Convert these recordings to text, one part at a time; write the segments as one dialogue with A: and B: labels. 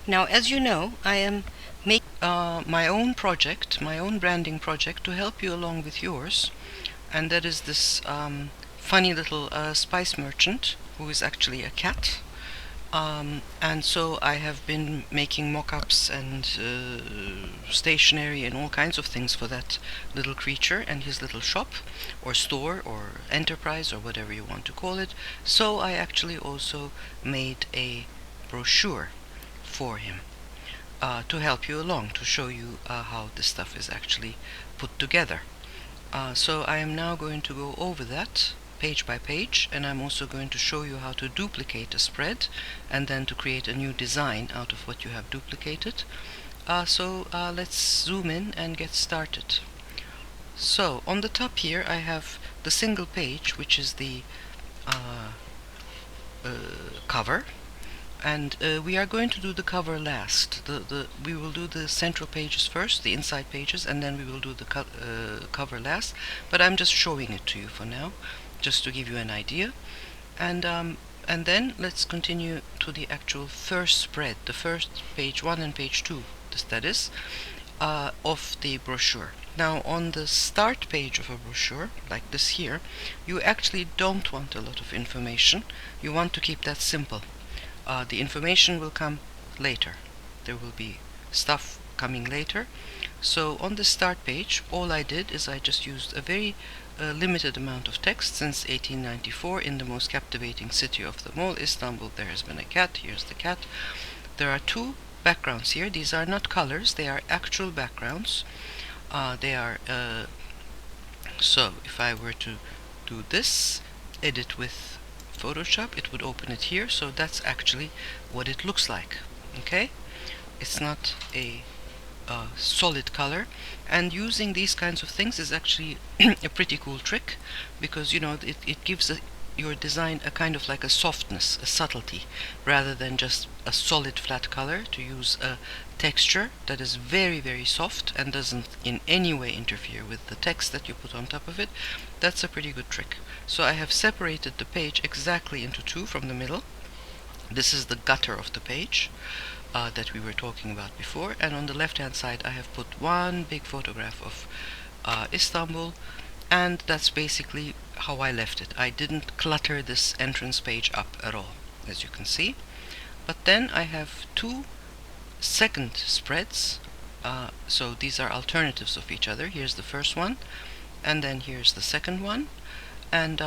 A: Now, as you know, I am making my own project, my own branding project to help you along with yours, and that is this funny little spice merchant who is actually a cat. And so I have been making mock-ups and stationery and all kinds of things for that little creature and his little shop or store or enterprise or whatever you want to call it. So I actually also made a brochure for him to help you along, to show you how this stuff is actually put together. So I am now going to go over that page by page, and I'm also going to show you how to duplicate a spread and then to create a new design out of what you have duplicated. So let's zoom in and get started. So on the top here I have the single page, which is the cover, and we are going to do the cover last. We will do the central pages first, the inside pages, and then we will do the cover last, but I'm just showing it to you for now, just to give you an idea. And then let's continue to the actual first spread, the first page 1 and page 2, that is, of the brochure. Now on the start page of a brochure, like this here, you actually don't want a lot of information. You want to keep that simple. The information will come later. There will be stuff coming later. So on the start page, all I did is I just used a very limited amount of text. Since 1894, in the most captivating city of them all, Istanbul, there has been a cat. Here's the cat. There are two backgrounds here. These are not colors, they are actual backgrounds. So if I were to do this, edit with Photoshop, it would open it here. So that's actually what it looks like. Okay, it's not a solid color, and using these kinds of things is actually a pretty cool trick, because you know it gives your design a kind of like a softness, a subtlety, rather than just a solid flat color. To use a texture that is very, very soft and doesn't in any way interfere with the text that you put on top of it, that's a pretty good trick. So I have separated the page exactly into two from the middle. This is the gutter of the page that we were talking about before, and on the left hand side I have put one big photograph of Istanbul, and that's basically how I left it. I didn't clutter this entrance page up at all, as you can see. But then I have two second spreads, so these are alternatives of each other. Here's the first one, and then here's the second one, and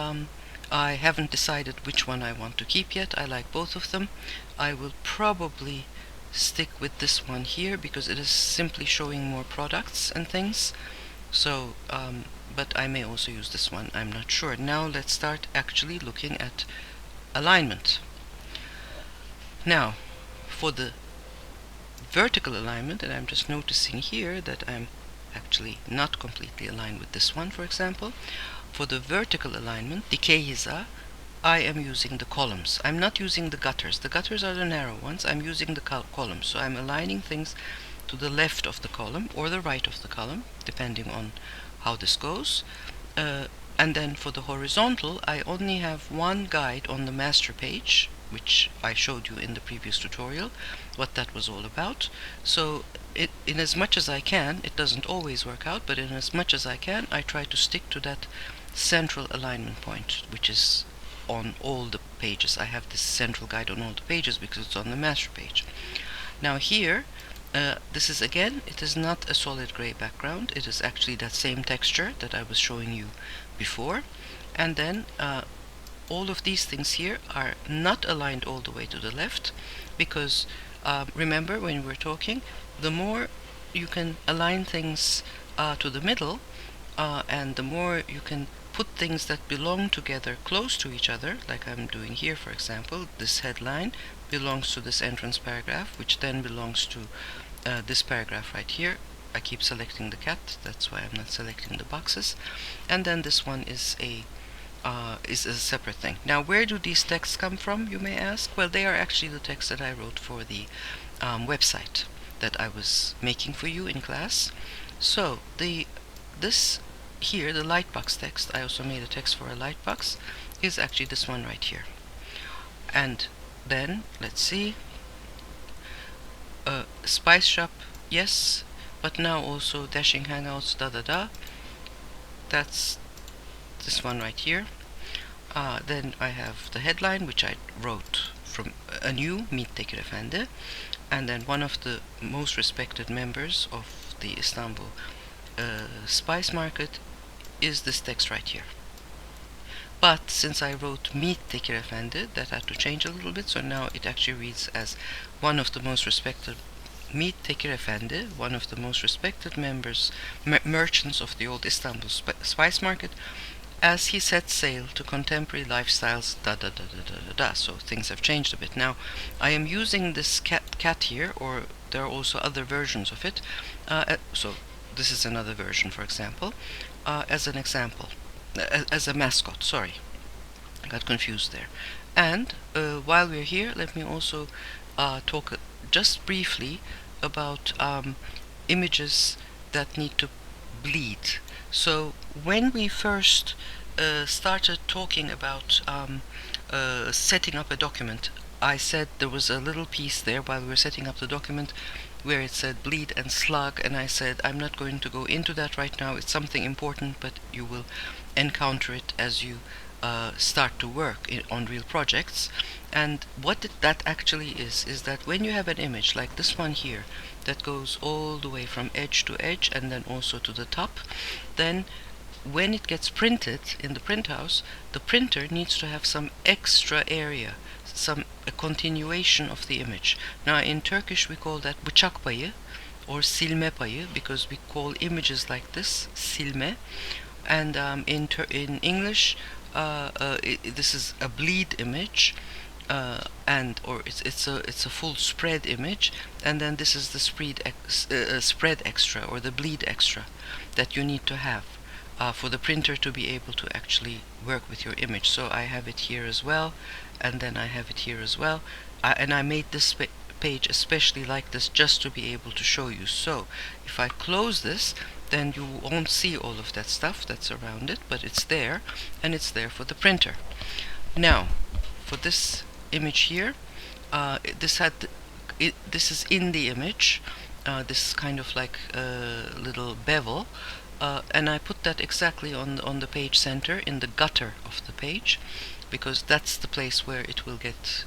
A: I haven't decided which one I want to keep yet. I like both of them. I will probably stick with this one here because it is simply showing more products and things. So but I may also use this one, I'm not sure. Now let's start actually looking at alignment. Now for the vertical alignment, and I'm just noticing here that I'm actually not completely aligned with this one, for example. For the vertical alignment, dikey hiza, I am using the columns. I'm not using the gutters. The gutters are the narrow ones. I'm using the columns. So I'm aligning things to the left of the column or the right of the column, depending on how this goes. And then for the horizontal, I only have one guide on the master page, which I showed you in the previous tutorial, what that was all about. So in as much as I can, it doesn't always work out, but in as much as I can, I try to stick to that central alignment point, which is on all the pages. I have this central guide on all the pages because it's on the master page. Now here, this is again, it is not a solid gray background. It is actually that same texture that I was showing you before. And then all of these things here are not aligned all the way to the left, because remember when we were talking, the more you can align things to the middle, and the more you can put things that belong together close to each other, like I'm doing here, for example. This headline belongs to this entrance paragraph, which then belongs to this paragraph right here. I keep selecting the cat, that's why I'm not selecting the boxes. And then this one is a separate thing. Now, where do these texts come from, you may ask? Well, they are actually the texts that I wrote for the website that I was making for you in class. So this here, the lightbox text, I also made a text for a lightbox, is actually this one right here. And then let's see, Spice Shop, yes, but now also Dashing Hangouts, that's this one right here. Then I have the headline, which I wrote from a new Meet Tekir Efendi, and then one of the most respected members of the Istanbul spice market is this text right here. But since I wrote Meet Tekir Efendi, that had to change a little bit, so now it actually reads as one of the most respected Meet Tekir Efendi, one of the most respected members, merchants of the old Istanbul spice market, as he sets sail to contemporary lifestyles, So things have changed a bit. Now, I am using this cat here, or there are also other versions of it. So this is another version, for example, as an example, as a mascot. Sorry, I got confused there. And while we're here, let me also talk just briefly about images that need to bleed. So when we first started talking about setting up a document, I said there was a little piece there while we were setting up the document where it said bleed and slug, and I said I'm not going to go into that right now. It's something important, but you will encounter it as you start to work on real projects. And what that actually is that when you have an image like this one here that goes all the way from edge to edge and then also to the top, then when it gets printed in the print house, the printer needs to have some extra area, a continuation of the image. Now in Turkish we call that bıçak payı or silme payı, because we call images like this silme. And in English, this is a bleed image, or it's a full spread image, and then this is the spread extra or the bleed extra that you need to have for the printer to be able to actually work with your image. So I have it here as well, and then I have it here as well, and I made this page especially like this just to be able to show you. So if I close this, then you won't see all of that stuff that's around it, but it's there, and it's there for the printer. Now, for this image here, this is in the image. This is kind of like a little bevel, and I put that exactly on the page center, in the gutter of the page, because that's the place where it will get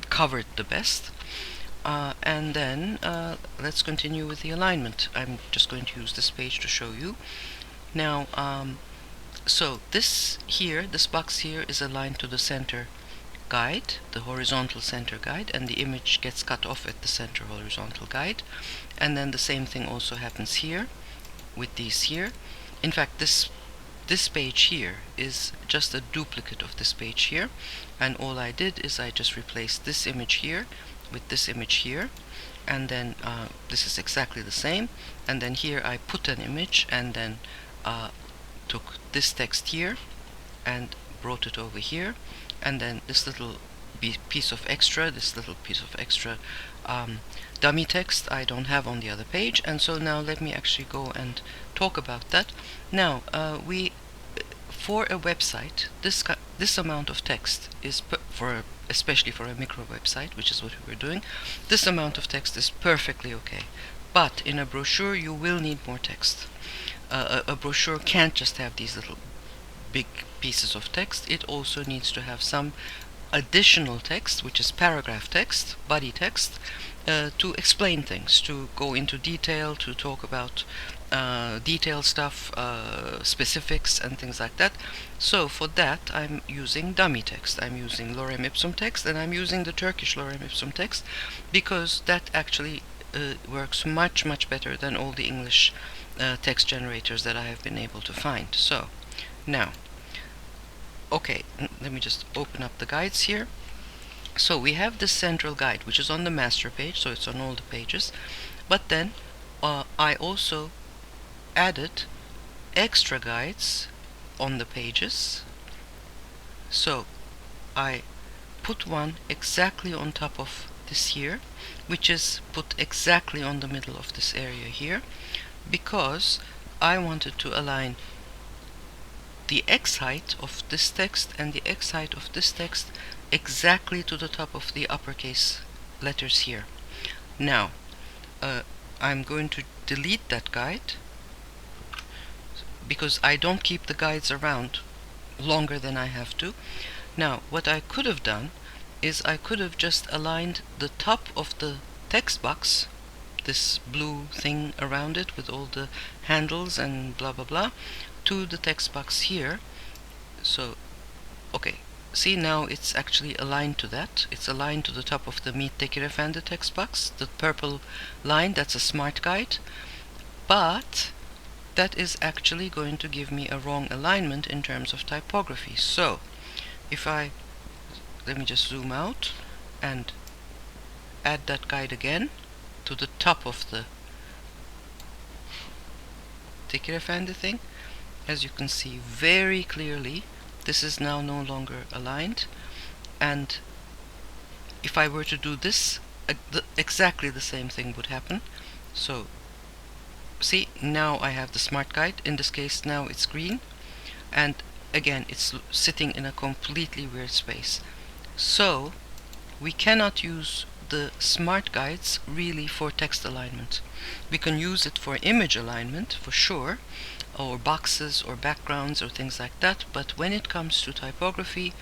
A: covered the best. And then let's continue with the alignment. I'm just going to use this page to show you. Now, so this box here is aligned to the center guide, the horizontal center guide, and the image gets cut off at the center horizontal guide. And then the same thing also happens here with these here. In fact, this page here is just a duplicate of this page here, and all I did is I just replaced this image here with this image here, and then this is exactly the same, and then here I put an image and then took this text here and brought it over here, and then this little piece of extra dummy text I don't have on the other page. And so now let me actually go and talk about that. Now for a website, this amount of text is especially for a micro website, which is what we were doing, this amount of text is perfectly okay. But in a brochure you will need more text. A brochure can't just have these little big pieces of text. It also needs to have some additional text, which is paragraph text, body text, to explain things, to go into detail, to talk about detailed stuff, specifics and things like that. So for that I'm using dummy text. I'm using lorem ipsum text, and I'm using the Turkish lorem ipsum text, because that actually works much better than all the English text generators that I have been able to find. So now, okay, let me just open up the guides here. So we have this central guide, which is on the master page, so it's on all the pages. But then I also added extra guides on the pages. So I put one exactly on top of this here, which is put exactly on the middle of this area here, because I wanted to align the X height of this text and the X height of this text exactly to the top of the uppercase letters here. Now, uh, I'm going to delete that guide because I don't keep the guides around longer than I have to. Now, what I could have done is I could have just aligned the top of the text box, this blue thing around it with all the handles and blah blah blah, to the text box here. So, okay, see, now it's actually aligned to that. It's aligned to the top of the Meet Tekirefendi text box. The purple line, that's a smart guide, but that is actually going to give me a wrong alignment in terms of typography. So if let me just zoom out and add that guide again to the top of the Tekirefendi thing, as you can see very clearly, this is now no longer aligned. And if I were to do this, exactly the same thing would happen. So see, now I have the smart guide. In this case, now it's green, and again it's sitting in a completely weird space. So we cannot use the smart guides really for text alignment. We can use it for image alignment for sure, or boxes or backgrounds or things like that, but when it comes to typography,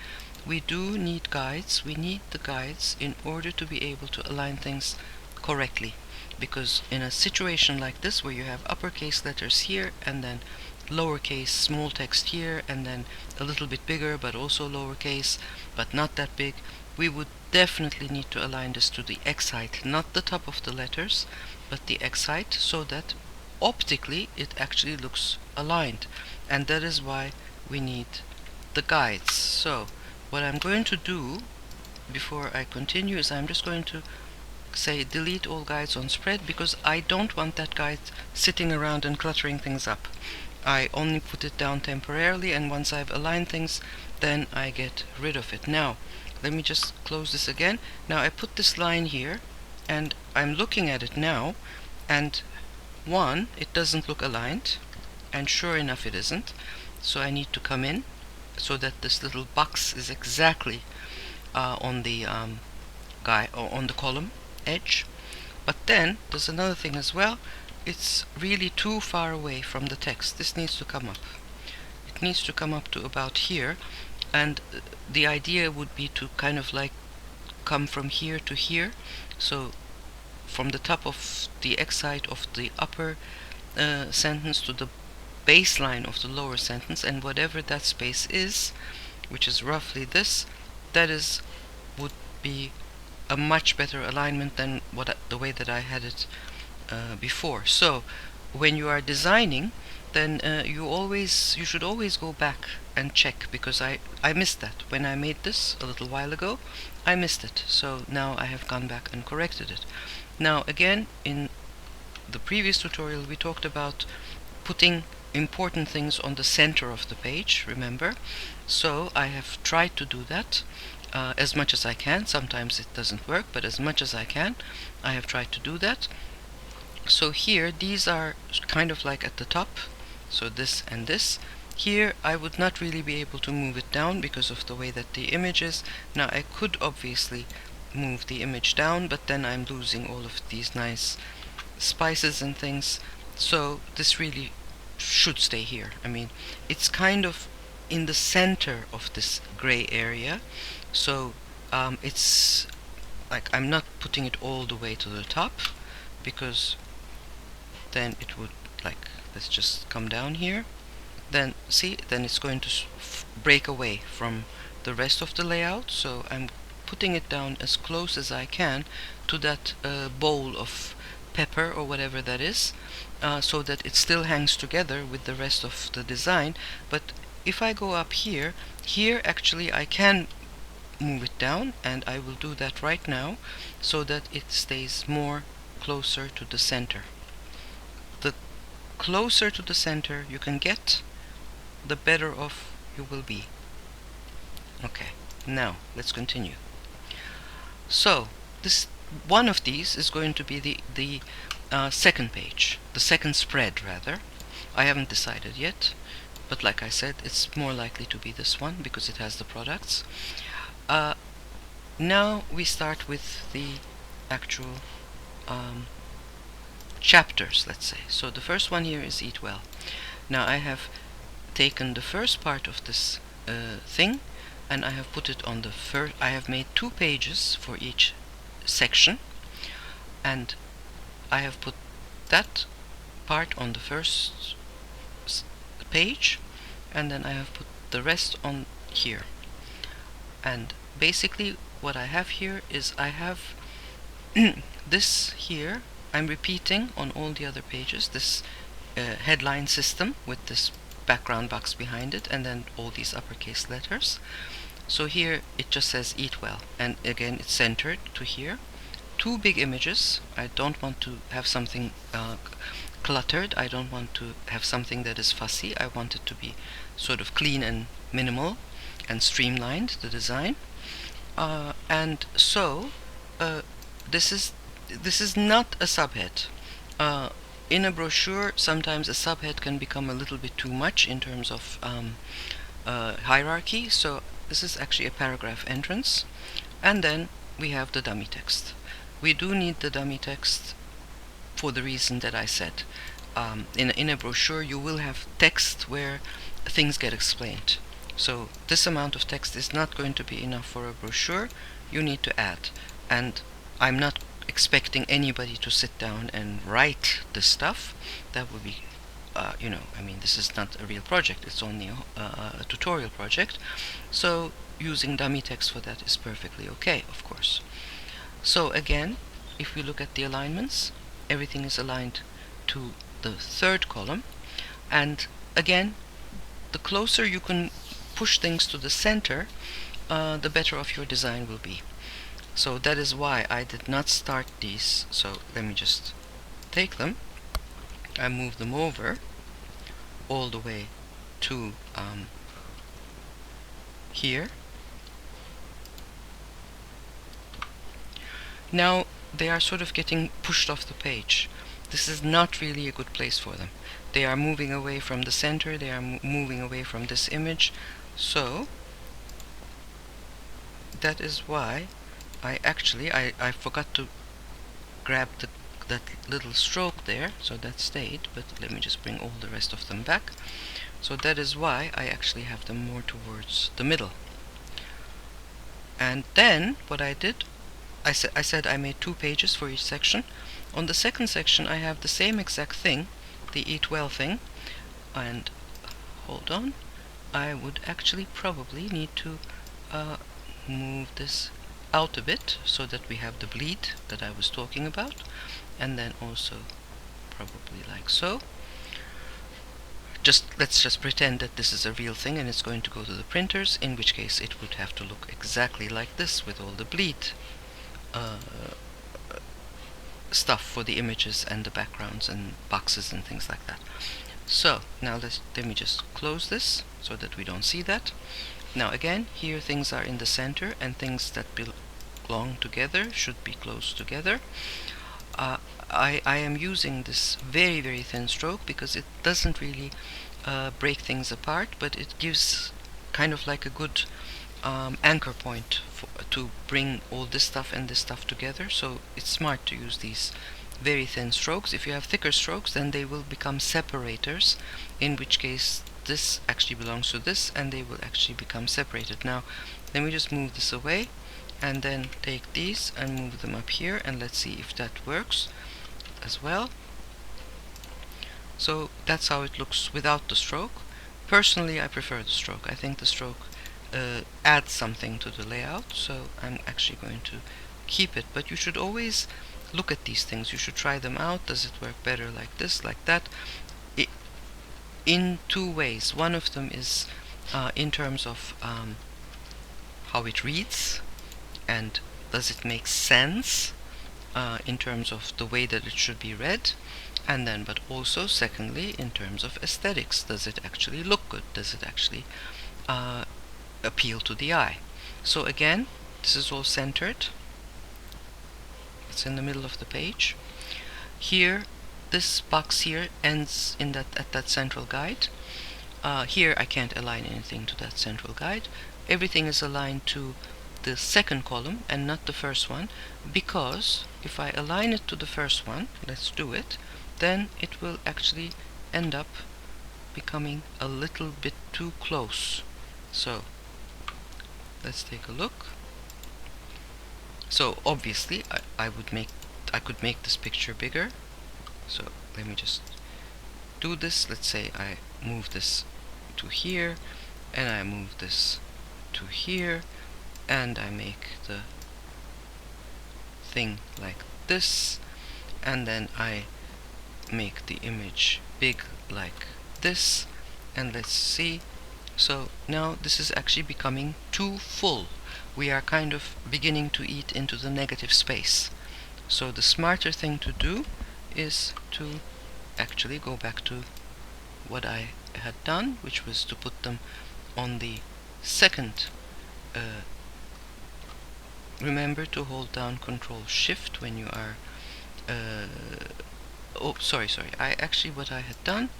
A: we do need guides. We need the guides in order to be able to align things correctly, because in a situation like this where you have uppercase letters here and then lowercase small text here and then a little bit bigger but also lowercase but not that big, we would definitely need to align this to the X height, not the top of the letters but the X height, so that optically it actually looks aligned, and that is why we need the guides. So what I'm going to do before I continue is I'm just going to say delete all guides on spread, because I don't want that guide sitting around and cluttering things up. I only put it down temporarily, and once I've aligned things, then I get rid of it. Now let me just close this again. Now I put this line here and I'm looking at it now, and one, it doesn't look aligned, and sure enough it isn't. So I need to come in so that this little box is exactly on the on the column edge. But then there's another thing as well. It's really too far away from the text. This needs to come up. It needs to come up to about here, and the idea would be to kind of like come from here to here. So from the top of the X height of the upper sentence to the baseline of the lower sentence, and whatever that space is, which is roughly this, that is would be a much better alignment than the way that I had it before. So when you are designing, then you should always go back and check, because I missed that when I made this a little while ago. I missed it, so now I have gone back and corrected it. Now again, in the previous tutorial we talked about putting important things on the center of the page, remember? So I have tried to do that as much as I can. Sometimes it doesn't work, but as much as I can, I have tried to do that. So here, these are kind of like at the top, so this and this. Here I would not really be able to move it down because of the way that the image is. Now I could obviously move the image down, but then I'm losing all of these nice spices and things. So this really should stay here. I mean, it's kind of in the center of this gray area, so it's like I'm not putting it all the way to the top, because then it would, like, let's just come down here, then see, then it's going to break away from the rest of the layout. So I'm putting it down as close as I can to that bowl of pepper or whatever that is, so that it still hangs together with the rest of the design. But if I go up here, actually I can move it down, and I will do that right now so that it stays more closer to the center. The closer to the center you can get, the better off you will be. Okay, now let's continue. So this one of these is going to be the second page, the second spread rather. I haven't decided yet, but like I said, it's more likely to be this one because it has the products. Now we start with the actual chapters, let's say. So the first one here is Eat Well. Now I have taken the first part of this thing, and I have put it on the first. I have made 2 pages for each section, and I have put that part on the first page, and then I have put the rest on here. And basically what I have here is I have this here. I'm repeating on all the other pages this headline system with this background box behind it, and then all these uppercase letters. So here it just says Eat Well, and again it's centered to here. 2 big images. I don't want to have something cluttered. I don't want to have something that is fussy. I want it to be sort of clean and minimal and streamlined, the design. And so this is not a subhead. In a brochure, sometimes a subhead can become a little bit too much in terms of hierarchy. So this is actually a paragraph entrance, and then we have the dummy text. We do need the dummy text for the reason that I said. In a brochure, you will have text where things get explained. So this amount of text is not going to be enough for a brochure. You need to add, and I'm not expecting anybody to sit down and write this stuff. That would be I mean, this is not a real project. It's only a tutorial project. So using dummy text for that is perfectly okay, of course. So again, if we look at the alignments, everything is aligned to the 3rd column, and again, the closer you can push things to the center, the better off your design will be. So that is why I did not start these. So let me just take them. I move them over all the way to here. Now they are sort of getting pushed off the page. This is not really a good place for them. They are moving away from the center. They are moving away from this image. So that is why I forgot to grab that little stroke there, so that stayed, but let me just bring all the rest of them back. So that is why I actually have them more towards the middle. And then what I did, I said I made 2 pages for each section. On the second section I have the same exact thing, the Eat Well thing, and hold on, I would actually probably need to move this out a bit so that we have the bleed that I was talking about, and then also probably like so. Let's just pretend that this is a real thing and it's going to go to the printers, in which case it would have to look exactly like this with all the bleed stuff for the images and the backgrounds and boxes and things like that. So now let me just close this so that we don't see that. Now again, here things are in the center, and things that belong together should be close together. I am using this very, very thin stroke because it doesn't really break things apart, but it gives kind of like a good anchor point to bring all this stuff and this stuff together. So it's smart to use these very thin strokes. If you have thicker strokes, then they will become separators, in which case this actually belongs to this, and they will actually become separated. Now let me just move this away, and then take these and move them up here, and let's see if that works as well. So that's how it looks without the stroke. Personally, I prefer the stroke. I think the stroke adds something to the layout, so I'm actually going to keep it. But you should always look at these things. You should try them out. Does it work better like this, like that? In 2 ways. One of them is in terms of how it reads, and does it make sense in terms of the way that it should be read, and then but also secondly in terms of aesthetics. Does it actually look good? Does it actually appeal to the eye? So again, this is all centered. It's in the middle of the page. Here, this box here ends in at that central guide. Here I can't align anything to that central guide. Everything is aligned to the second column and not the first one, because if I align it to the first one, let's do it, then it will actually end up becoming a little bit too close. So let's take a look. So obviously I could make this picture bigger. So let me just do this. Let's say I move this to here, and I move this to here, and I make the thing like this, and then I make the image big like this, and let's see. So now this is actually becoming too full. We are kind of beginning to eat into the negative space. So the smarter thing to do is to actually go back to what I had done, which was to put them on the second. Remember to hold down Control Shift when you are oh, sorry, what I had done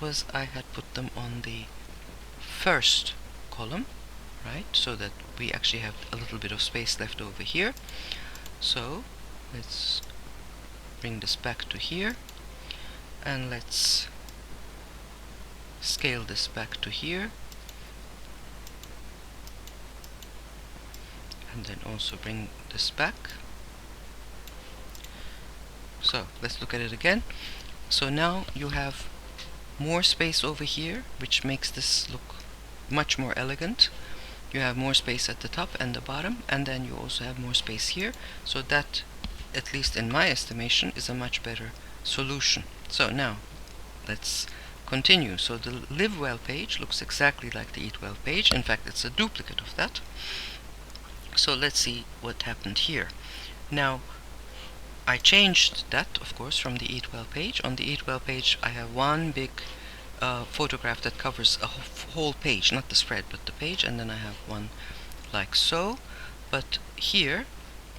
A: was I had put them on the first column, right, so that we actually have a little bit of space left over here. So let's bring this back to here, and let's scale this back to here, and then also bring this back. So let's look at it again. So now you have more space over here, which makes this look much more elegant. You have more space at the top and the bottom, and then you also have more space here. So that, at least in my estimation, is a much better solution. So now let's continue. So the Live Well page looks exactly like the Eat Well page. In fact, it's a duplicate of that. So let's see what happened here. Now I changed that, of course, from the Eat Well page. On the Eat Well page I have one big photograph that covers a whole page, not the spread but the page, and then I have one like so. But here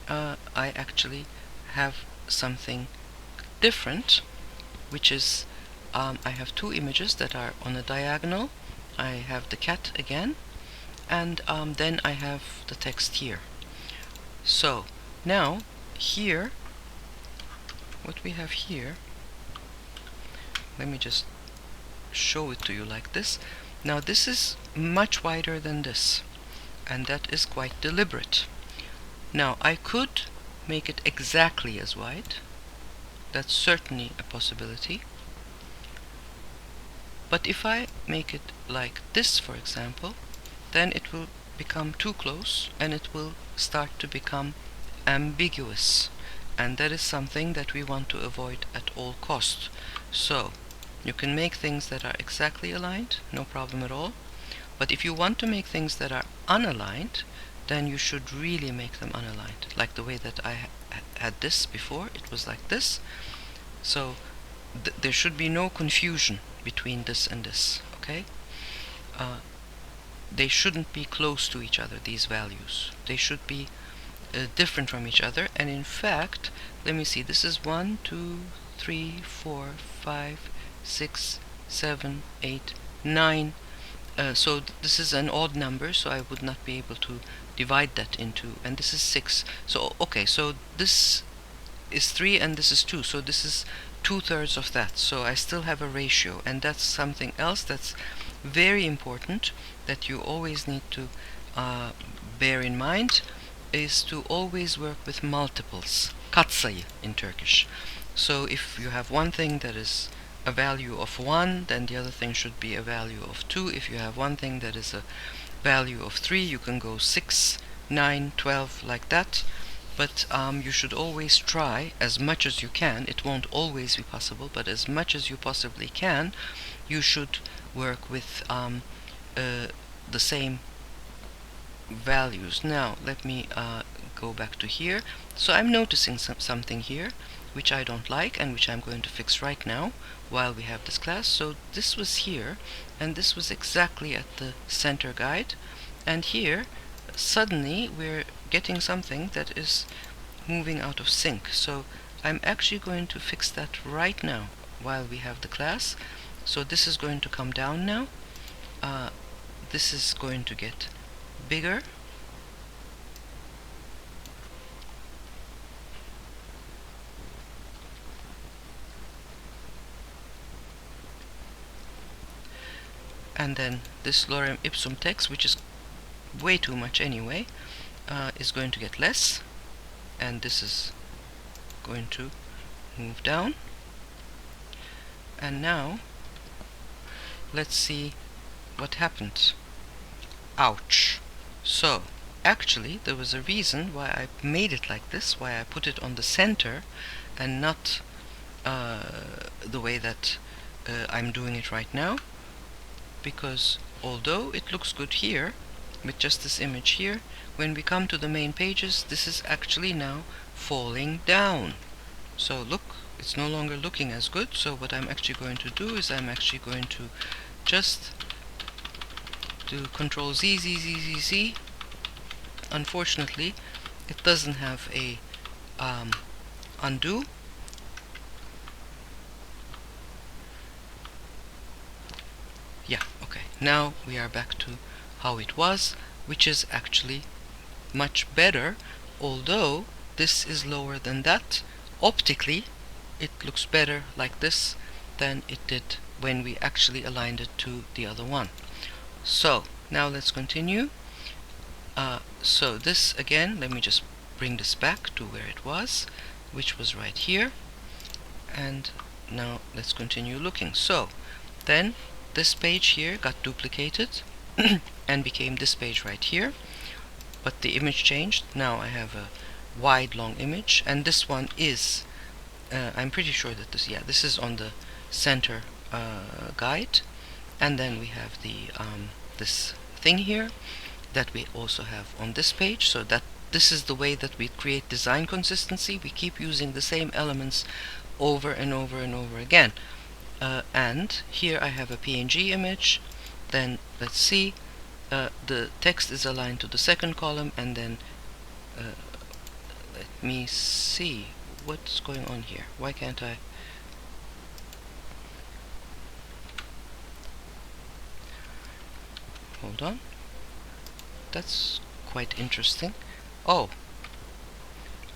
A: I actually have something different, which is I have two images that are on a diagonal. I have the cat again, and then I have the text here. So now here, what we have here, let me just show it to you like this. Now this is much wider than this, and that is quite deliberate. Now I could make it exactly as wide. That's certainly a possibility. But if I make it like this, for example, then it will become too close, and it will start to become ambiguous, and that is something that we want to avoid at all costs. So you can make things that are exactly aligned, no problem at all. But if you want to make things that are unaligned, then you should really make them unaligned, like the way that I had this before. It was like this. So there should be no confusion between this and this, okay? They shouldn't be close to each other, these values. They should be different from each other. And in fact, let me see, this is 1, 2, 3, 4, 5, 6, 7, 8, 9. So this is an odd number, so I would not be able to divide that into, and this is 6. So okay, so this is 3 and this is 2, so this is 2/3 of that. So I still have a ratio, and that's something else that's very important that you always need to bear in mind, is to always work with multiples, katsayı in Turkish. So if you have one thing that is a value of 1, then the other thing should be a value of 2. If you have one thing that is a value of 3, you can go 6, 9, 12, like that. But you should always try, as much as you can, it won't always be possible, but as much as you possibly can, you should work with the same values. Now let me go back to here. So I'm noticing something here which I don't like, and which I'm going to fix right now while we have this class. So this was here, and this was exactly at the center guide, and here suddenly we're getting something that is moving out of sync. So I'm actually going to fix that right now while we have the class. So this is going to come down now. This is going to get bigger, and then this lorem ipsum text, which is way too much anyway, is going to get less, and this is going to move down. And now let's see what happened. Ouch. So actually there was a reason why I made it like this, why I put it on the center and not the way that I'm doing it right now, because although it looks good here with just this image here, when we come to the main pages, this is actually now falling down. So look, it's no longer looking as good. So what I'm actually going to do is I'm actually going to just do Control Z, Z, Z, Z, Z. Unfortunately, it doesn't have a undo. Yeah, okay. Now we are back to how it was, which is actually much better, although this is lower than that. Optically, it looks better like this than it did when we actually aligned it to the other one. So now let's continue. So this again, let me just bring this back to where it was, which was right here. And now let's continue looking. So then this page here got duplicated and became this page right here, but the image changed. Now I have a wide long image, and this one is I'm pretty sure that this is on the center guide, and then we have the this thing here that we also have on this page. So that this is the way that we create design consistency. We keep using the same elements over and over and over again. And here I have a PNG image. Then let's see, the text is aligned to the second column, and then let me see what's going on here. Why can't I? Hold on. That's quite interesting. Oh,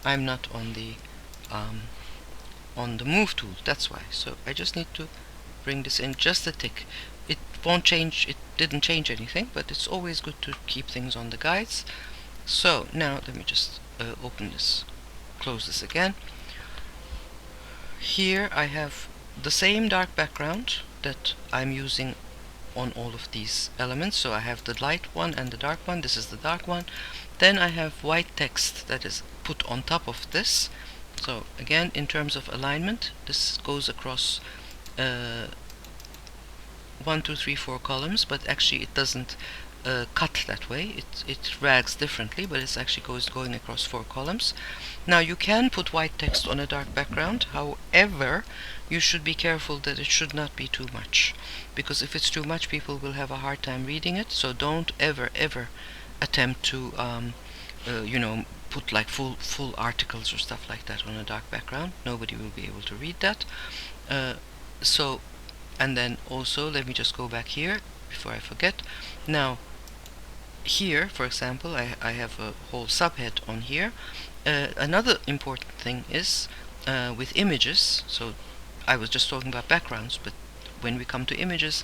A: I'm not on the move tool, that's why. So I just need to bring this in just a tick. It won't change, it didn't change anything, but it's always good to keep things on the guides. So now let me just open this, close this again. Here I have the same dark background that I'm using on all of these elements. So I have the light one and the dark one. This is the dark one. Then I have white text that is put on top of this. So again, in terms of alignment, this goes across 1, 2, 3, 4 columns, but actually it doesn't cut that way. It rags differently, but it's actually going across 4 columns. Now you can put white text on a dark background. However, you should be careful that it should not be too much, because if it's too much, people will have a hard time reading it. So don't ever attempt to you know, put like full articles or stuff like that on a dark background. Nobody will be able to read that. So, and then also let me just go back here before I forget. Now here, for example, I have a whole subhead on here. Another important thing is with images. So I was just talking about backgrounds, but when we come to images,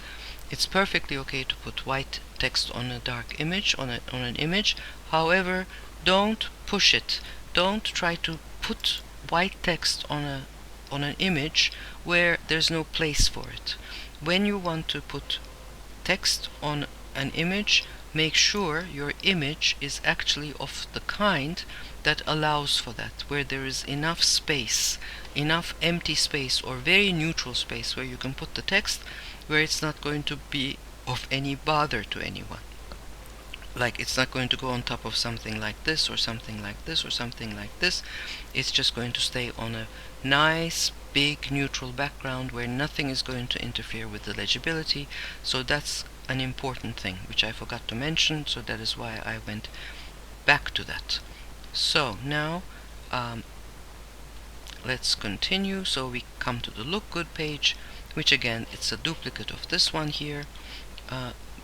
A: it's perfectly okay to put white text on a dark image, on an image. However, don't push it. Don't try to put white text on an image where there's no place for it. When you want to put text on an image, make sure your image is actually of the kind that allows for that, where there is enough space, enough empty space or very neutral space where you can put the text, where it's not going to be of any bother to anyone. Like, it's not going to go on top of something like this or something like this or something like this. It's just going to stay on a nice big neutral background where nothing is going to interfere with the legibility. So that's an important thing which I forgot to mention, so that is why I went back to that. So now let's continue. So we come to the look good page, which again, it's a duplicate of this one here,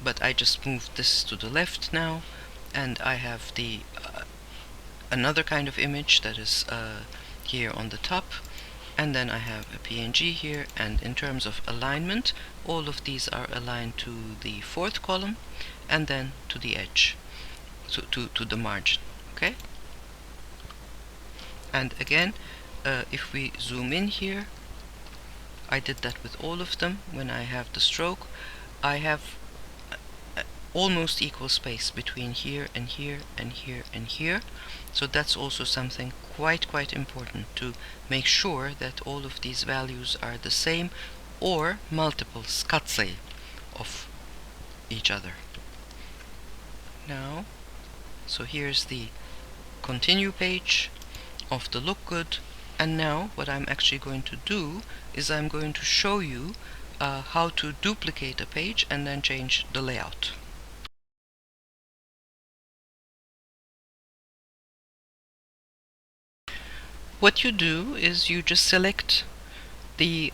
A: but I just moved this to the left now, and I have the another kind of image that is here on the top, and then I have a PNG here, and in terms of alignment, all of these are aligned to the fourth column and then to the edge, so to the margin. Okay, and again, if we zoom in here, I did that with all of them. When I have the stroke, I have almost equal space between here and here and here and here. So that's also something quite important, to make sure that all of these values are the same or multiples katsei of each other. Now, so here's the continue page of the look good, and now what I'm actually going to do is I'm going to show you how to duplicate a page and then change the layout. What you do is you just select the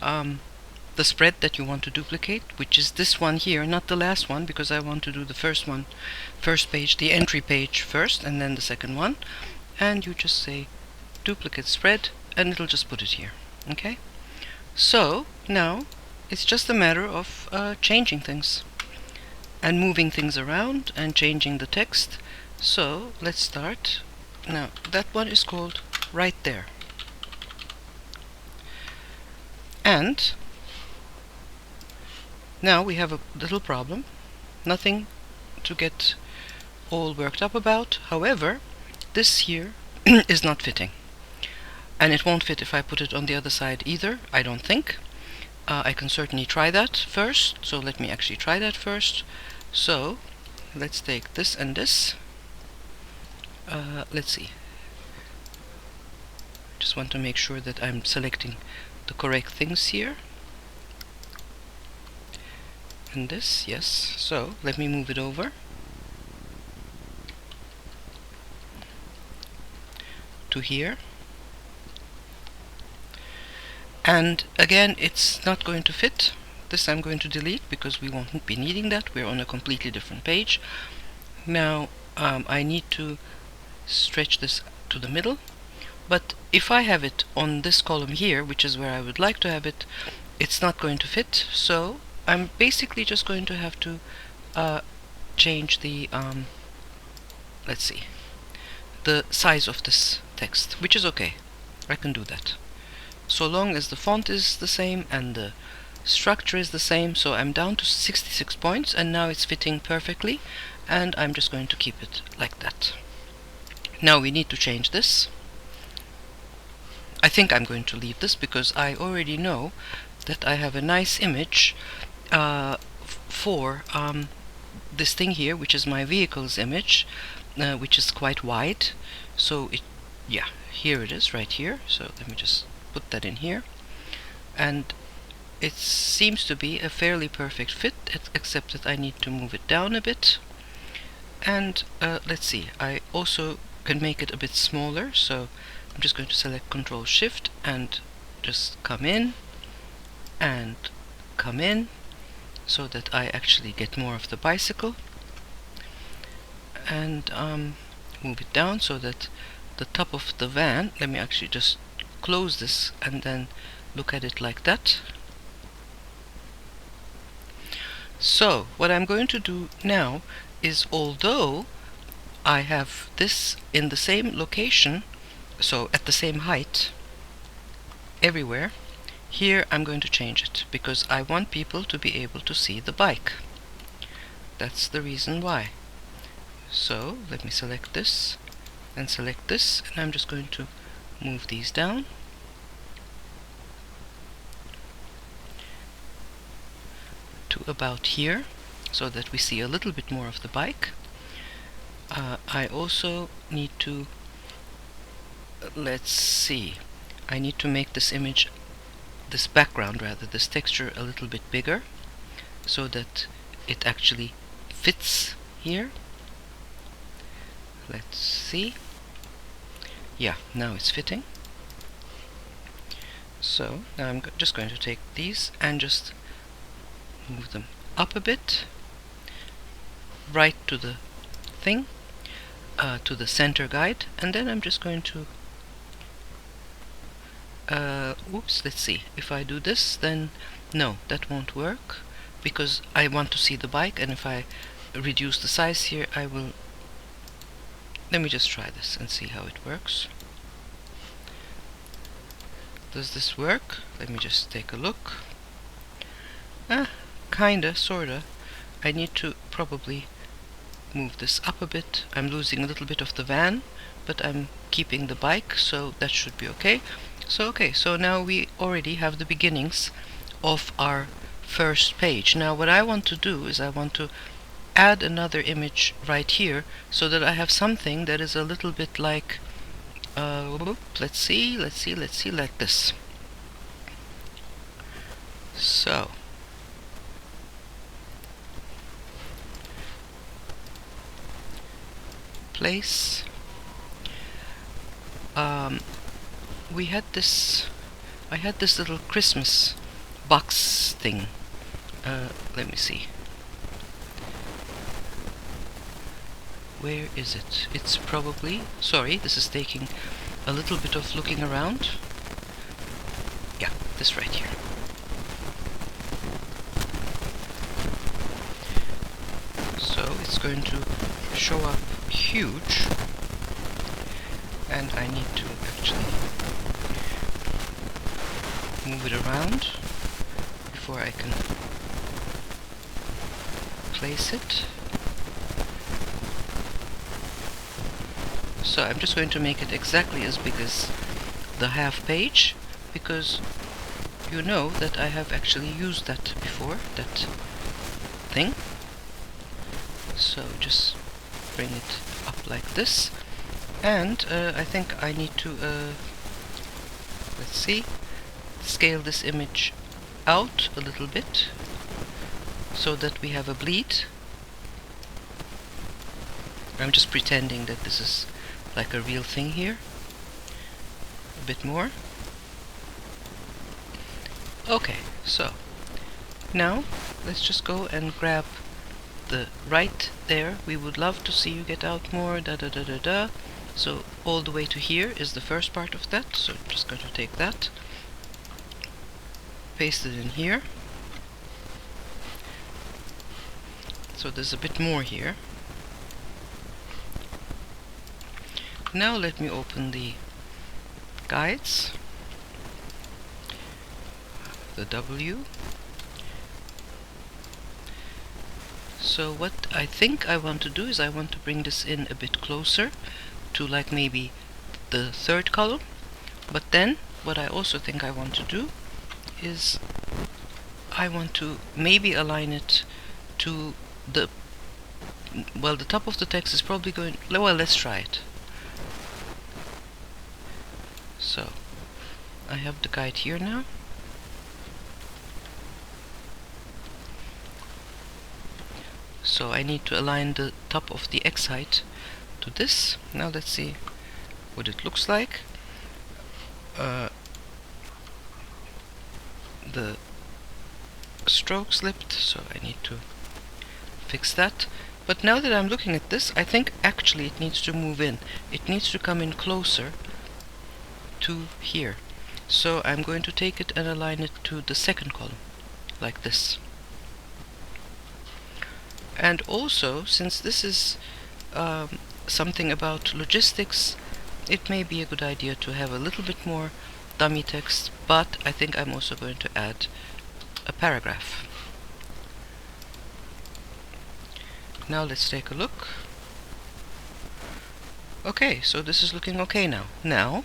A: spread that you want to duplicate, which is this one here, not the last one, because I want to do the first page, the entry page first, and then the second one, and you just say duplicate spread, and it'll just put it here. Okay, so now it's just a matter of changing things and moving things around and changing the text. So let's start. Now that one is called right there, and now we have a little problem, nothing to get all worked up about. However, this here is not fitting, and it won't fit if I put it on the other side either, I don't think. I can certainly try that first, so let me actually try that first. So let's take this and this. Let's see, just want to make sure that I'm selecting the correct things here. And this, yes. So let me move it over to here, and again it's not going to fit. This I'm going to delete because we won't be needing that. We're on a completely different page. Now I need to stretch this to the middle, but if I have it on this column here, which is where I would like to have it, it's not going to fit. So I'm basically just going to have to change the let's see, the size of this text, which is okay. I can do that so long as the font is the same and the structure is the same. So I'm down to 66 points, and now it's fitting perfectly, and I'm just going to keep it like that. Now we need to change this. I think I'm going to leave this because I already know that I have a nice image for this thing here, which is my vehicle's image, which is quite wide. So yeah, here it is right here. So let me just put that in here, and it seems to be a fairly perfect fit, except that I need to move it down a bit. And let's see, I also can make it a bit smaller, so I'm just going to select Control Shift and just come in and come in, so that I actually get more of the bicycle, and move it down so that the top of the van, let me actually just close this and then look at it like that. So what I'm going to do now is, although I have this in the same location, so at the same height everywhere, here I'm going to change it because I want people to be able to see the bike. That's the reason why. So let me select this and select this, and I'm just going to move these down to about here, so that we see a little bit more of the bike. I also need to, let's see, I need to make this image, this background rather, this texture a little bit bigger, so that it actually fits here. Let's see. Yeah, now it's fitting. So now I'm just going to take these and just move them up a bit, right to the thing, to the center guide, and then I'm just going to Oops, let's see. If I do this, then no, that won't work because I want to see the bike, and if I reduce the size here, I will. Let me just try this and see how it works. Does this work? Let me just take a look. Kinda, sorta. I need to probably move this up a bit. I'm losing a little bit of the van, but I'm keeping the bike, so that should be okay. So now we already have the beginnings of our first page. Now what I want to do is I want to add another image right here so that I have something that is a little bit like let's see, like this. So place. We had this. I had this little Christmas box thing. Let me see. Where is it? It's probably. Sorry, this is taking a little bit of looking around. Yeah, this right here. So it's going to show up huge, and I need to actually move it around before I can place it. So I'm just going to make it exactly as big as the half page, because you know that I have actually used that before, that thing. So just bring it up like this, and I think I need to let's see, scale this image out a little bit so that we have a bleed. I'm just pretending that this is like a real thing here. A bit more. Okay, so now let's just go and grab the right there. We would love to see you get out more, da da da da da. So all the way to here is the first part of that, so I'm just going to take that, paste it in here. So there's a bit more here. Now let me open the guides, the W. So what I think I want to do is I want to bring this in a bit closer to like maybe the third column, but then what I also think I want to do is I want to maybe align it to the, well, the top of the text is probably going, well, let's try it. So I have the guide here now. So I need to align the top of the X height to this. Now let's see what it looks like. The stroke slipped, so I need to fix that. But now that I'm looking at this, I think actually it needs to move in. It needs to come in closer to here. So I'm going to take it and align it to the second column, like this. And also, since this is something about logistics, it may be a good idea to have a little bit more dummy text, but I think I'm also going to add a paragraph. Now let's take a look. Okay, so this is looking okay now. Now,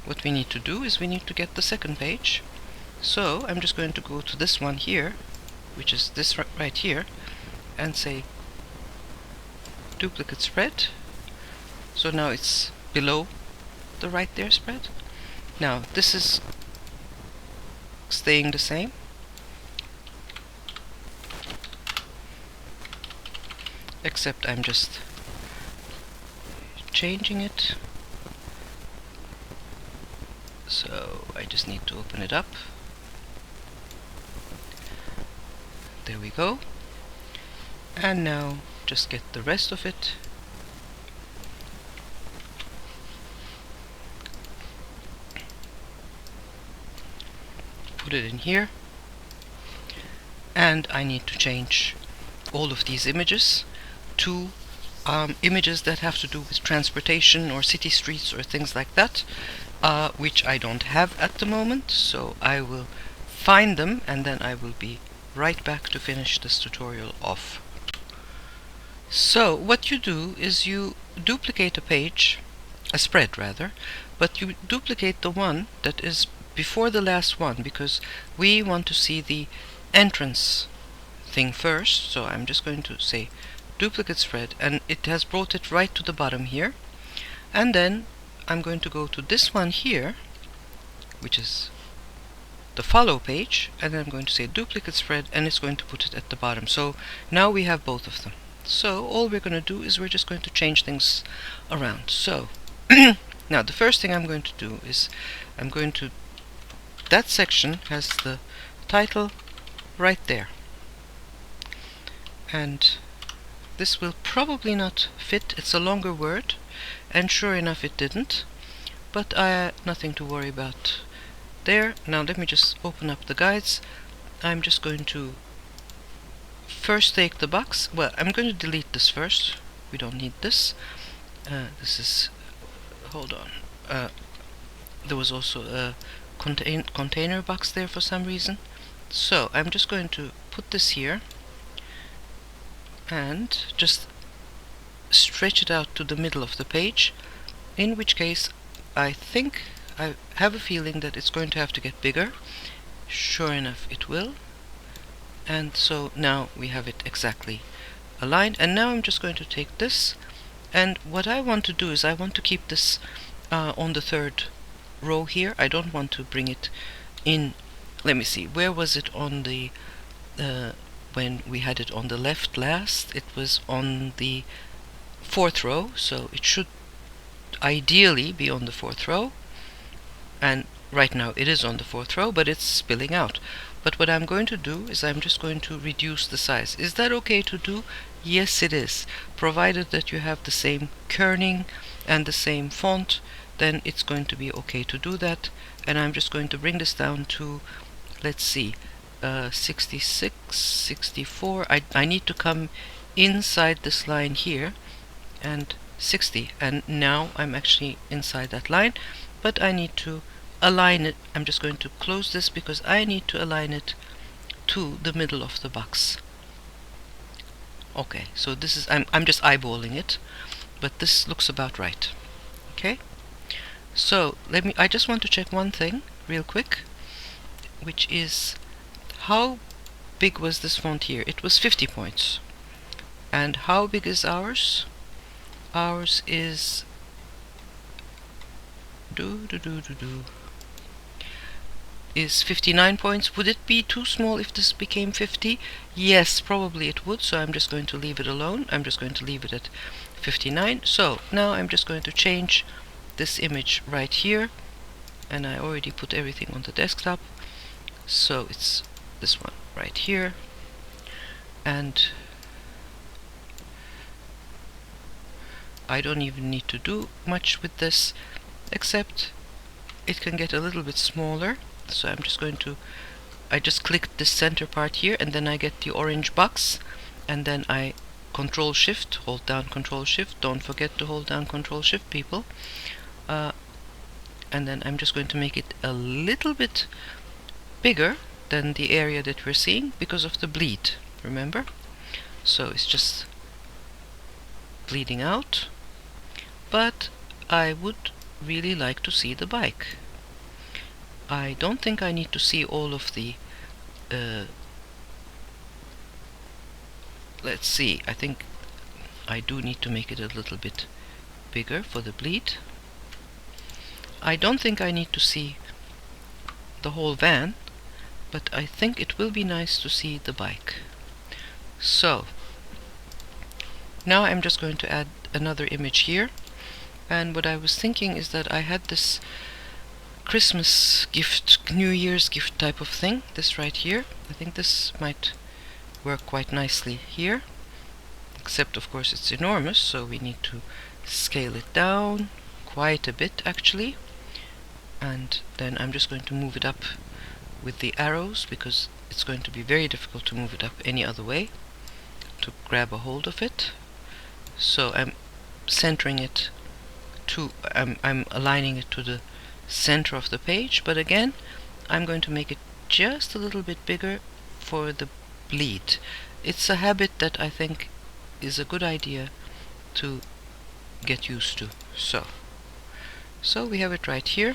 A: what we need to do is we need to get the second page. So I'm just going to go to this one here, which is this right here, and say duplicate spread. So now it's below the right there spread. Now this is staying the same. Except I'm just changing it. So I just need to open it up. There we go. And now just get the rest of it. put it in here, and I need to change all of these images to images that have to do with transportation or city streets or things like that, which I don't have at the moment, so I will find them and then I will be right back to finish this tutorial off. So what you do is you duplicate a page, a spread rather, but you duplicate the one that is before the last one because we want to see the entrance thing first. So I'm just going to say duplicate spread, and it has brought it right to the bottom here. And then I'm going to go to this one here, which is the follow page, and then I'm going to say duplicate spread, and it's going to put it at the bottom. So now we have both of them. So all we're going to do is we're just going to change things around. So now the first thing I'm going to do is I'm going to, that section has the title right there, and this will probably not fit. It's a longer word, and sure enough it didn't, but nothing to worry about there. Now let me just open up the guides. I'm just going to first take the box. Well, I'm going to delete this first. We don't need this. This is, hold on, there was also a container box there for some reason. So I'm just going to put this here and just stretch it out to the middle of the page, in which case I think, I have a feeling that it's going to have to get bigger. Sure enough it will, and so now we have it exactly aligned. And now I'm just going to take this, and what I want to do is I want to keep this on the third row here. I don't want to bring it in. Let me see, where was it on the when we had it on the left last? It was on the fourth row, so it should ideally be on the fourth row, and right now it is on the fourth row, but it's spilling out. But what I'm going to do is I'm just going to reduce the size. Is that okay to do? Yes, it is, provided that you have the same kerning and the same font, then it's going to be okay to do that. And I'm just going to bring this down to, let's see, 66, 64. I need to come inside this line here, and 60, and now I'm actually inside that line, but I need to align it. I'm just going to close this because I need to align it to the middle of the box. Okay, so this is, I'm just eyeballing it, but this looks about right. Okay, so I just want to check one thing real quick, which is how big was this font here? It was 50 points. And how big is ours? Ours is is 59 points. Would it be too small if this became 50? Yes, probably it would, so I'm just going to leave it alone. I'm just going to leave it at 59. So now I'm just going to change this image right here, and I already put everything on the desktop, so it's this one right here, and I don't even need to do much with this, except it can get a little bit smaller. So I'm just going to, I just clicked this center part here, and then I get the orange box, and then I Control Shift, hold down Control Shift. Don't forget to hold down Control Shift, people. And then I'm just going to make it a little bit bigger than the area that we're seeing because of the bleed, remember? So it's just bleeding out, but I would really like to see the bike. I don't think I need to see all of the let's see, I think I do need to make it a little bit bigger for the bleed. I don't think I need to see the whole van, but I think it will be nice to see the bike. So now I'm just going to add another image here, and what I was thinking is that I had this Christmas gift, New Year's gift type of thing, this right here. I think this might work quite nicely here, except of course it's enormous, so we need to scale it down quite a bit actually, and then I'm just going to move it up with the arrows because it's going to be very difficult to move it up any other way to grab a hold of it. So I'm centering it to, I'm aligning it to the center of the page, but again I'm going to make it just a little bit bigger for the bleed. It's a habit that I think is a good idea to get used to. So we have it right here,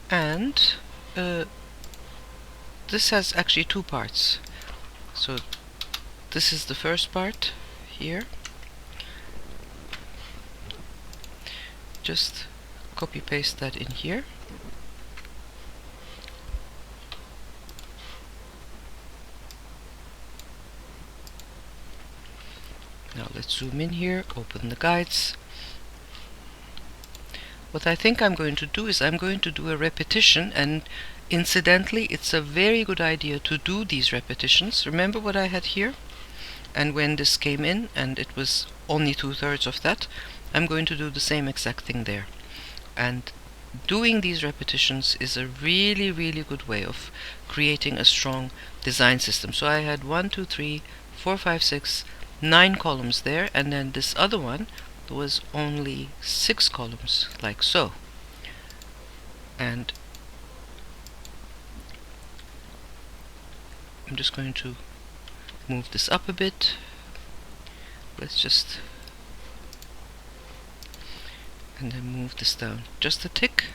A: and this has actually two parts. So this is the first part here. Just copy paste that in here. Now let's zoom in here, open the guides. What I think I'm going to do is I'm going to do a repetition, and incidentally it's a very good idea to do these repetitions. Remember what I had here? And when this came in and it was only 2/3 of that, I'm going to do the same exact thing there. And doing these repetitions is a really, really good way of creating a strong design system. So I had 1, 2, 3, 4, 5, 6, 9 columns there, and then this other one was only 6 columns, like so. And I'm just going to move this up a bit. Let's just, and then move this down just a tick,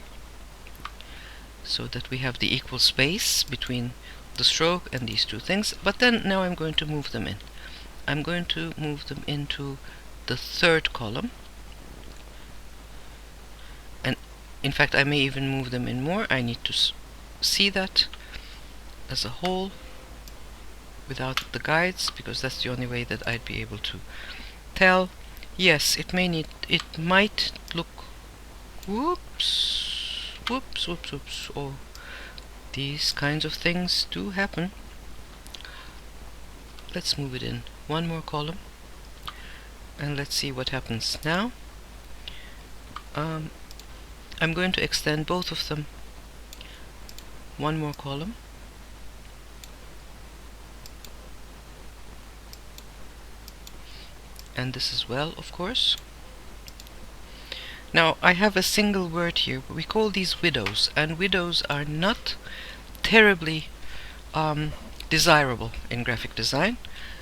A: so that we have the equal space between the stroke and these two things. But then now I'm going to move them in. I'm going to move them into the third column, and in fact I may even move them in more. I need to see that as a whole without the guides, because that's the only way that I'd be able to tell. Yes, it might look, whoops, oh, these kinds of things do happen. Let's move it in one more column, and let's see what happens now. I'm going to extend both of them one more column, and this as well, of course. Now I have a single word here. We call these widows, and widows are not terribly desirable in graphic design.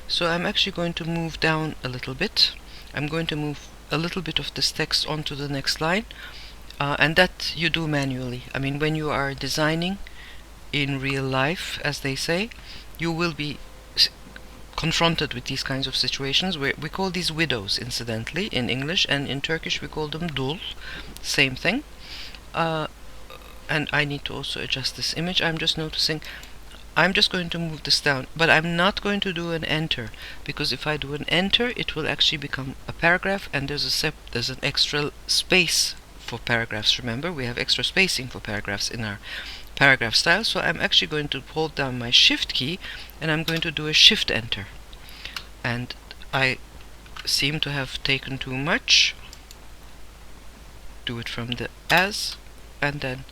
A: So I'm actually going to move down a little bit. I'm going to move a little bit of this text onto the next line, and that you do manually. I mean, when you are designing in real life, as they say, you will be confronted with these kinds of situations. Where we call these widows, incidentally, in English, and in Turkish we call them dul. Same thing. And I need to also adjust this image. I'm just noticing I'm just going to move this down, but I'm not going to do an enter, because if I do an enter it will actually become a paragraph, and there's an extra space for paragraphs. Remember, we have extra spacing for paragraphs in our paragraph style. So I'm actually going to hold down my shift key, and I'm going to do a shift enter, and I seem to have taken too much. Do it from the as, and then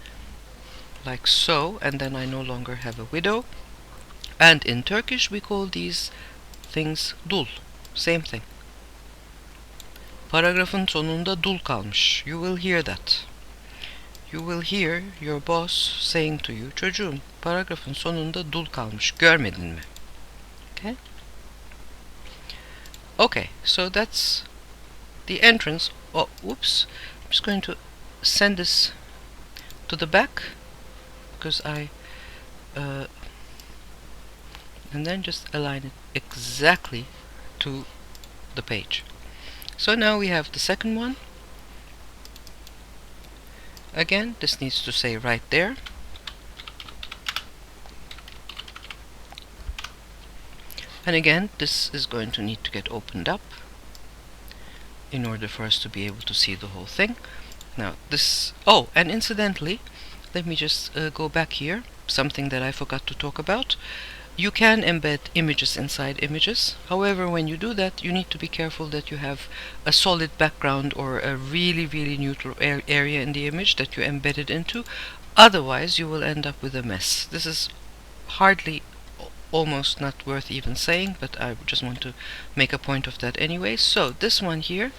A: like so, and then I no longer have a widow. And in Turkish we call these things dul. Same thing. Paragrafın sonunda dul kalmış. You will hear that. You will hear your boss saying to you, çocuğum, paragrafın sonunda dul kalmış. Görmedin mi? Okay? Okay, so that's the entrance. Oh, whoops. I'm just going to send this to the back, because and then just align it exactly to the page. So now we have the second one. Again, this needs to say right there. And again, this is going to need to get opened up in order for us to be able to see the whole thing. Now this, oh, and incidentally, let me just go back here, something that I forgot to talk about. You can embed images inside images. However, when you do that, you need to be careful that you have a solid background or a really, really neutral area in the image that you embed it into. Otherwise, you will end up with a mess. This is hardly almost not worth even saying, but I just want to make a point of that anyway. So this one here,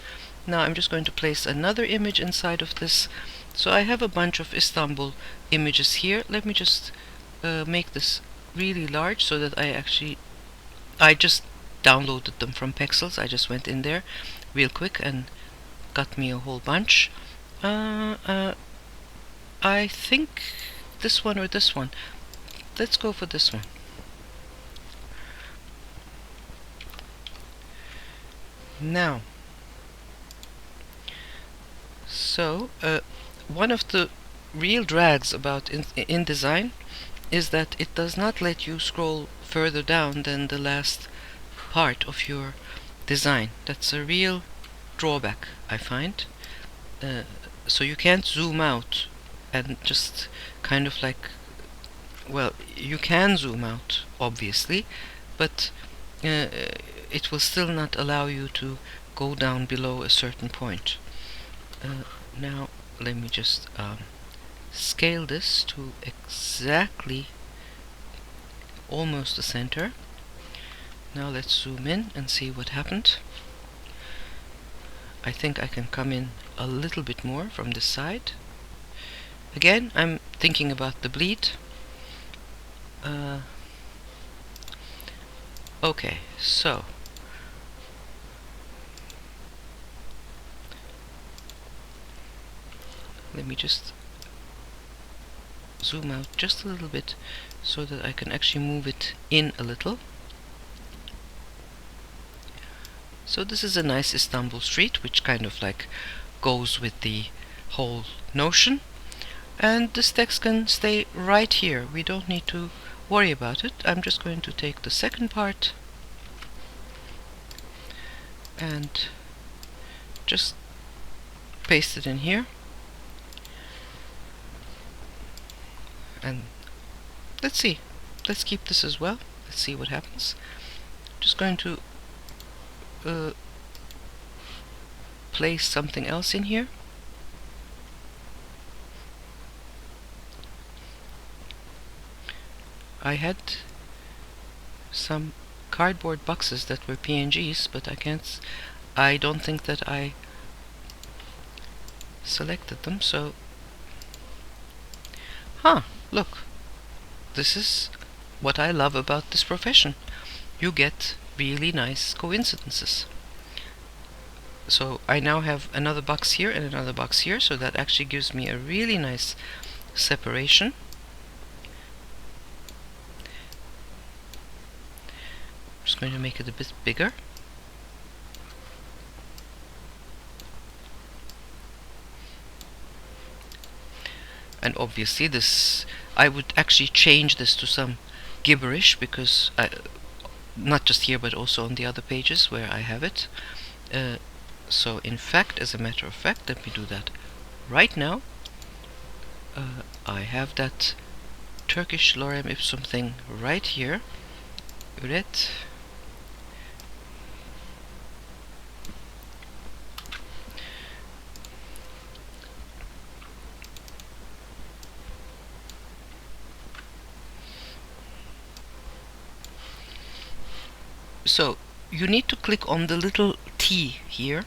A: now I'm just going to place another image inside of this. So I have a bunch of Istanbul images here. Let me just make this really large so that I just downloaded them from Pexels. I just went in there real quick and got me a whole bunch. I think this one or this one. Let's go for this one. Now, so one of the real drags about InDesign is that it does not let you scroll further down than the last part of your design. That's a real drawback, I find. So you can't zoom out and just kind of like, well, you can zoom out obviously, but it will still not allow you to go down below a certain point. Now let me just scale this to exactly almost the center. Now let's zoom in and see what happened. I think I can come in a little bit more from this side. Again, I'm thinking about the bleed. Okay, so let me just zoom out just a little bit so that I can actually move it in a little. So this is a nice Istanbul street, which kind of like goes with the whole notion. And this text can stay right here. We don't need to worry about it. I'm just going to take the second part and just paste it in here. And let's see. Let's keep this as well. Let's see what happens. Just going to place something else in here. I had some cardboard boxes that were PNGs, but I don't think that I selected them, so look, this is what I love about this profession. You get really nice coincidences. So I now have another box here and another box here, so that actually gives me a really nice separation. I'm just going to make it a bit bigger. And obviously this, I would actually change this to some gibberish, because not just here but also on the other pages where I have it. So in fact, as a matter of fact, let me do that right now. I have that Turkish lorem ipsum thing right here. Üret. So you need to click on the little T here,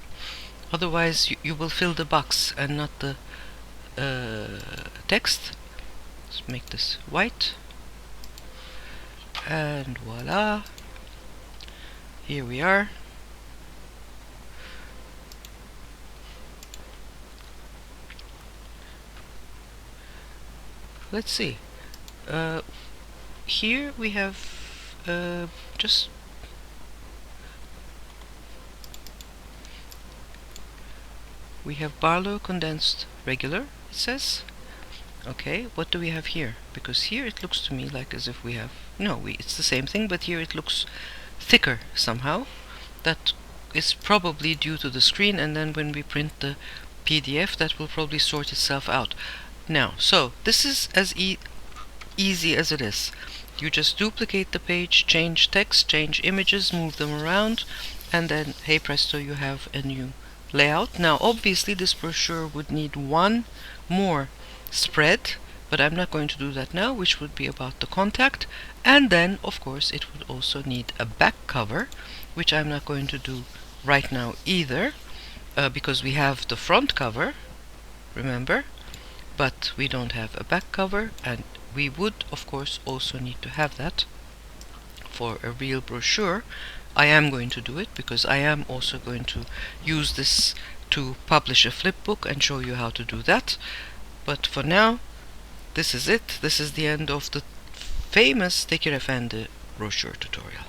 A: otherwise you will fill the box and not the text. Let's make this white, and voila, here we are. Let's see, here we have just we have Barlow condensed regular, it says. Okay, what do we have here? Because here it looks to me like as if we have, no, it's the same thing, but here it looks thicker somehow. That is probably due to the screen, and then when we print the PDF, that will probably sort itself out. Now, so this is as easy as it is. You just duplicate the page, change text, change images, move them around, and then, hey presto, you have a new layout. Now obviously this brochure would need one more spread but I'm not going to do that now, which would be about the contact. And then of course it would also need a back cover, which I'm not going to do right now either, because we have the front cover, remember, but we don't have a back cover, and we would of course also need to have that for a real brochure. I am going to do it because I am also going to use this to publish a flip book and show you how to do that. But for now, this is it. This is the end of the famous Take Your Effendi brochure tutorial.